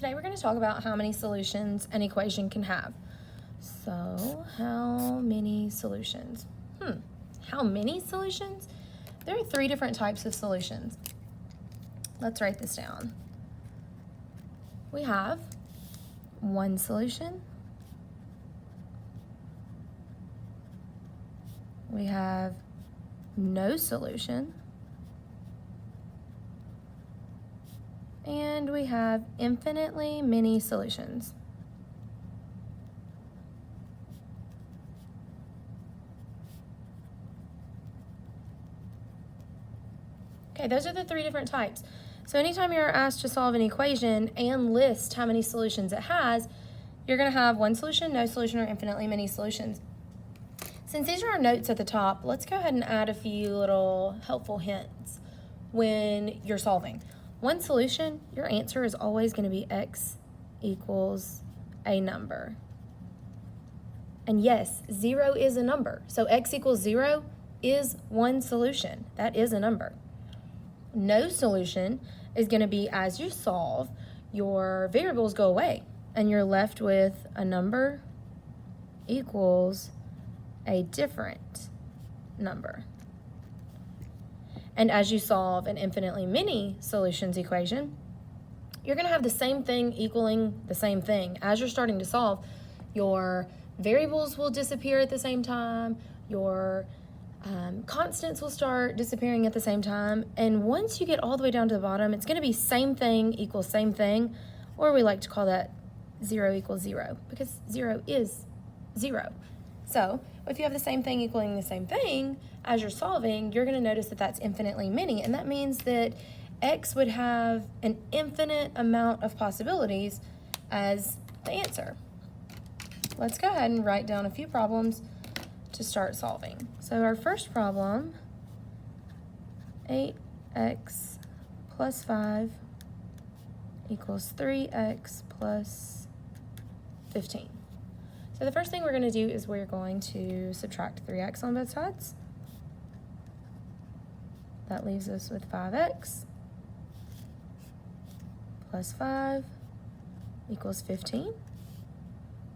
Today we're going to talk about how many solutions an equation can have. So, how many solutions? How many solutions? There are 3 different types of solutions. Let's write this down. We have one solution. We have no solution. And we have infinitely many solutions. Okay, those are the 3 different types. So anytime you're asked to solve an equation and list how many solutions it has, you're going to have one solution, no solution, or infinitely many solutions. Since these are our notes at the top, let's go ahead and add a few little helpful hints when you're solving. One solution, your answer is always going to be x equals a number. And yes, 0 is a number. So x equals 0 is one solution. That is a number. No solution is going to be, as you solve, your variables go away and you're left with a number equals a different number. And as you solve an infinitely many solutions equation, you're going to have the same thing equaling the same thing. As you're starting to solve, your variables will disappear at the same time, your constants will start disappearing at the same time, and once you get all the way down to the bottom, it's going to be same thing equals same thing, or we like to call that 0 equals 0, because 0 is 0. So if you have the same thing equaling the same thing, as you're solving, you're going to notice that that's infinitely many, and that means that x would have an infinite amount of possibilities as the answer. Let's go ahead and write down a few problems to start solving. So our first problem, 8x plus 5 equals 3x plus 15. So the first thing we're going to do is we're going to subtract 3x on both sides. That leaves us with 5x plus 5 equals 15.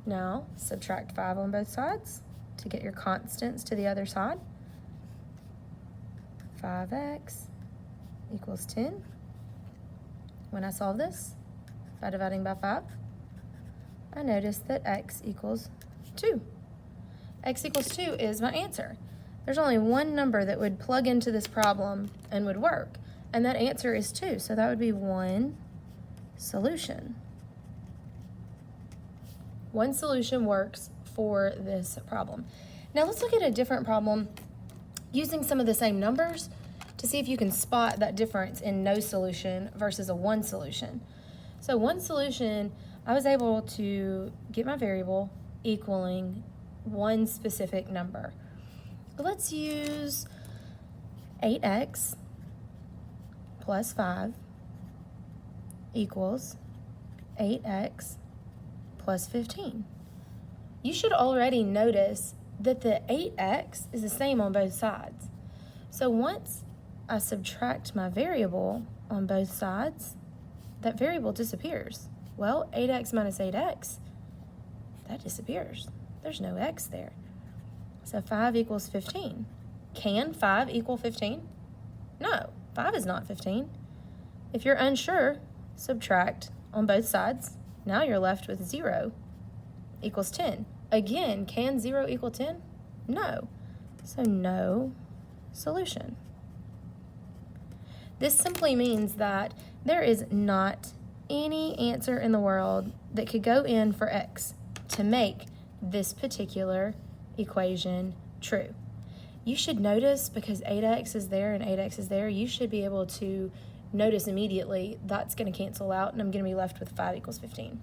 Now subtract 5 on both sides to get your constants to the other side. 5x equals 10. When I solve this by dividing by 5, I notice that x equals 2. X equals 2 is my answer. There's only one number that would plug into this problem and would work, and that answer is 2. So that would be one solution. One solution works for this problem. Now let's look at a different problem using some of the same numbers to see if you can spot that difference in no solution versus a one solution. So one solution, I was able to get my variable equaling one specific number. Let's use 8x plus 5 equals 8x plus 15. You should already notice that the 8x is the same on both sides. So once I subtract my variable on both sides, that variable disappears. Well, 8x minus 8x, that disappears. There's no x there. So 5 equals 15. Can 5 equal 15? No, 5 is not 15. If you're unsure, subtract on both sides. Now you're left with 0 equals 10. Again, can 0 equal 10? No. So no solution. This simply means that there is not any answer in the world that could go in for x to make this particular equation true. You should notice, because 8x is there and 8x is there, you should be able to notice immediately that's going to cancel out and I'm going to be left with 5 equals 15.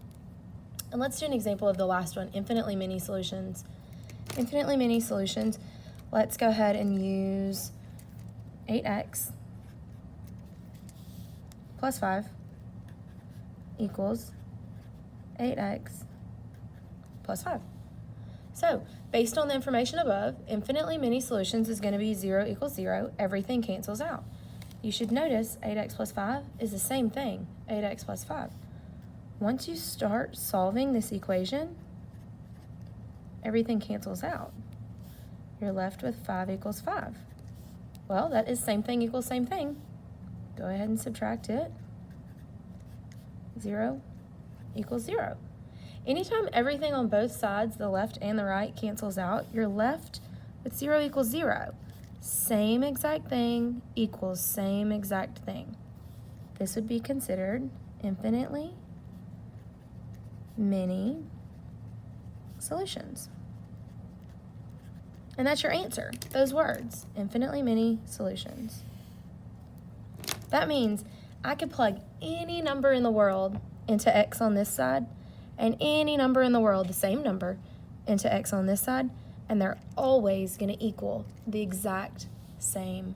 And let's do an example of the last one, infinitely many solutions. Infinitely many solutions. Let's go ahead and use 8x plus 5 equals 8x plus 5. So, based on the information above, infinitely many solutions is going to be 0 equals 0. Everything cancels out. You should notice 8x plus 5 is the same thing, 8x plus 5. once you start solving this equation, everything cancels out. You're left with 5 equals 5. Well, that is same thing equals same thing. Go ahead and subtract it. 0 equals 0. Anytime everything on both sides, the left and the right, cancels out, you're left with 0 equals 0. Same exact thing equals same exact thing. This would be considered infinitely many solutions. And that's your answer, those words, infinitely many solutions. That means I could plug any number in the world into x on this side and any number in the world, the same number, into x on this side, and they're always going to equal the exact same